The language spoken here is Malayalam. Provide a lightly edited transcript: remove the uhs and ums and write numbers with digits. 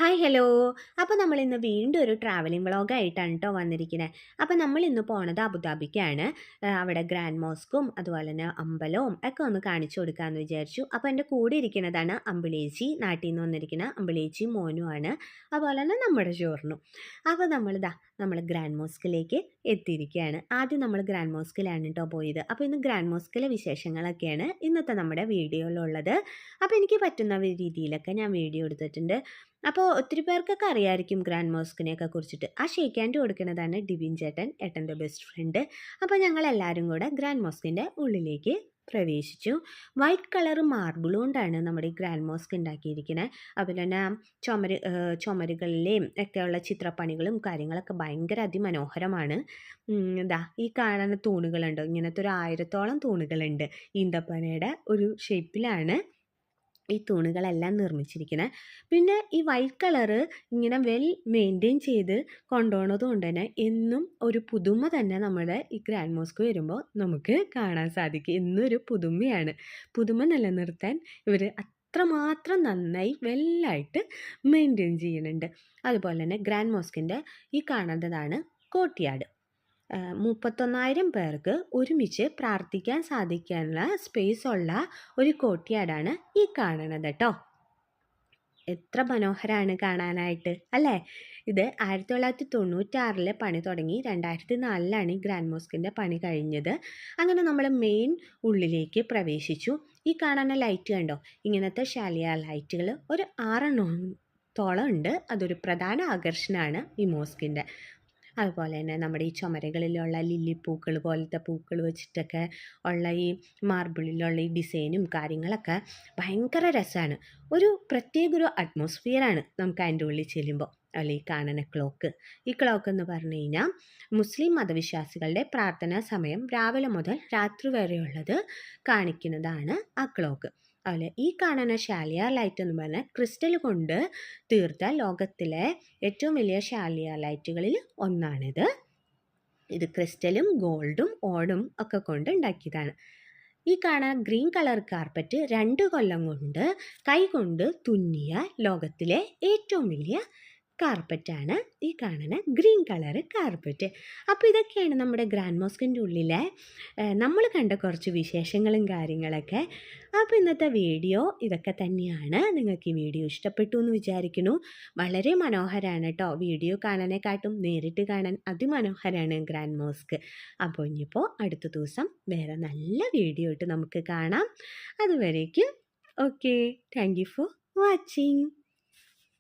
Hi hello. അപ്പോൾ നമ്മളിന്ന് വീണ്ടും ഒരു ട്രാവലിംഗ് വ്ളോഗായിട്ടാണ് കേട്ടോ വന്നിരിക്കുന്നത്. അപ്പോൾ നമ്മളിന്ന് പോണത് അബുദാബിക്കാണ്. അവിടെ ഗ്രാൻഡ് മോസ്കും അതുപോലെ തന്നെ അമ്പലവും ഒക്കെ ഒന്ന് കാണിച്ചു കൊടുക്കാമെന്ന് വിചാരിച്ചു. അപ്പോൾ എൻ്റെ കൂടെ ഇരിക്കുന്നതാണ് അമ്പിളേച്ചി, നാട്ടിൽ നിന്ന് വന്നിരിക്കുന്ന അമ്പിളേച്ചി മോനുമാണ്. അതുപോലെ തന്നെ നമ്മുടെ ഷോറിനും. അപ്പോൾ നമ്മൾ ഗ്രാൻഡ് മോസ്കിലേക്ക് എത്തിയിരിക്കുകയാണ്. ആദ്യം നമ്മൾ ഗ്രാൻഡ് മോസ്കിലാണ് കേട്ടോ പോയത്. അപ്പോൾ ഇന്ന് ഗ്രാൻഡ് മോസ്കിലെ വിശേഷങ്ങളൊക്കെയാണ് ഇന്നത്തെ നമ്മുടെ വീഡിയോയിലുള്ളത്. അപ്പോൾ എനിക്ക് പറ്റുന്ന രീതിയിലൊക്കെ ഞാൻ വീഡിയോ എടുത്തിട്ടുണ്ട്. അപ്പോൾ ഒത്തിരി പേർക്കൊക്കെ അറിയായിരിക്കും ഗ്രാൻഡ് മോസ്കിനെയൊക്കെ കുറിച്ചിട്ട്. ആ ഷേക്ക് ഹാൻഡ് കൊടുക്കുന്നതാണ് ഡിവിൻ ചേട്ടൻ, ഏട്ടൻ്റെ ബെസ്റ്റ് ഫ്രണ്ട്. അപ്പോൾ ഞങ്ങളെല്ലാവരും കൂടെ ഗ്രാൻഡ് മോസ്കിൻ്റെ ഉള്ളിലേക്ക് പ്രവേശിച്ചു. വൈറ്റ് കളർ മാർബിൾ കൊണ്ടാണ് നമ്മുടെ ഈ ഗ്രാൻഡ് മോസ്ക് ഉണ്ടാക്കിയിരിക്കുന്നത്. അതുപോലെ തന്നെ ചുമരുകളിലെയും ഒക്കെയുള്ള ചിത്രപ്പണികളും കാര്യങ്ങളൊക്കെ ഭയങ്കര അതിമനോഹരമാണ്. ഈ കാണുന്ന തൂണുകളുണ്ട്, ഇങ്ങനത്തെ ഒരു 1000-ഓളം തൂണുകളുണ്ട്. ഈന്തപ്പനയുടെ ഒരു ഷേപ്പിലാണ് ഈ തൂണുകളെല്ലാം നിർമ്മിച്ചിരിക്കുന്നത്. പിന്നെ ഈ വൈറ്റ് കളറ് ഇങ്ങനെ വെൽ മെയിൻറ്റെയിൻ ചെയ്ത് കൊണ്ടുപോകുന്നത് കൊണ്ട് തന്നെ എന്നും ഒരു പുതുമ തന്നെ നമ്മുടെ ഈ ഗ്രാൻഡ് മോസ്ക് വരുമ്പോൾ നമുക്ക് കാണാൻ സാധിക്കും. എന്നും ഒരു പുതുമയാണ്. പുതുമ നിലനിർത്താൻ ഇവർ അത്രമാത്രം നന്നായി വെല്ലായിട്ട് മെയിൻറ്റെയിൻ ചെയ്യുന്നുണ്ട്. അതുപോലെ തന്നെ ഗ്രാൻഡ് മോസ്കിൻ്റെ ഈ കാണുന്നതാണ് കോർട്ട്യാർഡ്. 31,000 പേർക്ക് ഒരുമിച്ച് പ്രാർത്ഥിക്കാൻ സാധിക്കാനുള്ള സ്പേസ് ഉള്ള ഒരു കോർട്ട്യാർഡാണ് ഈ കാണുന്നത് കേട്ടോ. എത്ര മനോഹരമാണ് കാണാനായിട്ട് അല്ലേ. ഇത് 1996 പണി തുടങ്ങി 2004 ഈ ഗ്രാൻഡ് മോസ്കിൻ്റെ പണി കഴിഞ്ഞത്. അങ്ങനെ നമ്മൾ മെയിൻ ഉള്ളിലേക്ക് പ്രവേശിച്ചു. ഈ കാണുന്ന ലൈറ്റ് കണ്ടോ, ഇങ്ങനത്തെ ഷാലിയ ലൈറ്റുകൾ ഒരു 6 ഉണ്ട്. അതൊരു പ്രധാന ആകർഷണമാണ് ഈ മോസ്കിൻ്റെ. അതുപോലെ തന്നെ നമ്മുടെ ഈ ചുമരുകളിലുള്ള ലില്ലിപ്പൂക്കൾ പോലത്തെ പൂക്കൾ വെച്ചിട്ടൊക്കെ ഉള്ള ഈ മാർബിളിലുള്ള ഈ ഡിസൈനും കാര്യങ്ങളൊക്കെ ഭയങ്കര രസമാണ്. ഒരു പ്രത്യേക ഒരു അറ്റ്മോസ്ഫിയറാണ് നമുക്ക് അതിൻ്റെ ഉള്ളിൽ ചെല്ലുമ്പോൾ. അല്ല, ഈ കാണുന്ന ഈ ക്ലോക്ക് എന്ന് പറഞ്ഞു കഴിഞ്ഞാൽ മുസ്ലിം മതവിശ്വാസികളുടെ പ്രാർത്ഥനാ സമയം രാവിലെ മുതൽ രാത്രി വരെയുള്ളത് കാണിക്കുന്നതാണ് ആ ക്ലോക്ക്. അതുപോലെ ഈ കാണുന്ന ഷാലിയാർ ലൈറ്റ് എന്ന് പറഞ്ഞാൽ ക്രിസ്റ്റൽ കൊണ്ട് തീർത്ത ലോകത്തിലെ ഏറ്റവും വലിയ ഷാലിയാർ ലൈറ്റുകളിൽ ഒന്നാണിത്. ഇത് ക്രിസ്റ്റലും ഗോൾഡും ഓടും ഒക്കെ കൊണ്ട് ഉണ്ടാക്കിയതാണ്. ഈ കാണാൻ ഗ്രീൻ കളർ കാർപ്പറ്റ് 2 കൊല്ലം കൊണ്ട് കൈകൊണ്ട് തുന്നിയ ലോകത്തിലെ ഏറ്റവും വലിയ കാർപ്പറ്റാണ് ഈ കാണുന്ന ഗ്രീൻ കളർ കാർപ്പറ്റ്. അപ്പോൾ ഇതൊക്കെയാണ് നമ്മുടെ ഗ്രാൻഡ് മോസ്കിൻ്റെ ഉള്ളിലെ നമ്മൾ കണ്ട കുറച്ച് വിശേഷങ്ങളും കാര്യങ്ങളൊക്കെ. അപ്പോൾ ഇന്നത്തെ വീഡിയോ ഇതൊക്കെ തന്നെയാണ്. നിങ്ങൾക്ക് ഈ വീഡിയോ ഇഷ്ടപ്പെട്ടു എന്ന് വിചാരിക്കുന്നു. വളരെ മനോഹരമാണ് കേട്ടോ. വീഡിയോ കാണാനേക്കാട്ടും നേരിട്ട് കാണാൻ അതിമനോഹരമാണ് ഗ്രാൻഡ് മോസ്ക്. അപ്പോൾ ഇനിയിപ്പോൾ അടുത്ത ദിവസം വേറെ നല്ല വീഡിയോ ഇട്ട് നമുക്ക് കാണാം. അതുവരേക്കും okay, thank you for watching.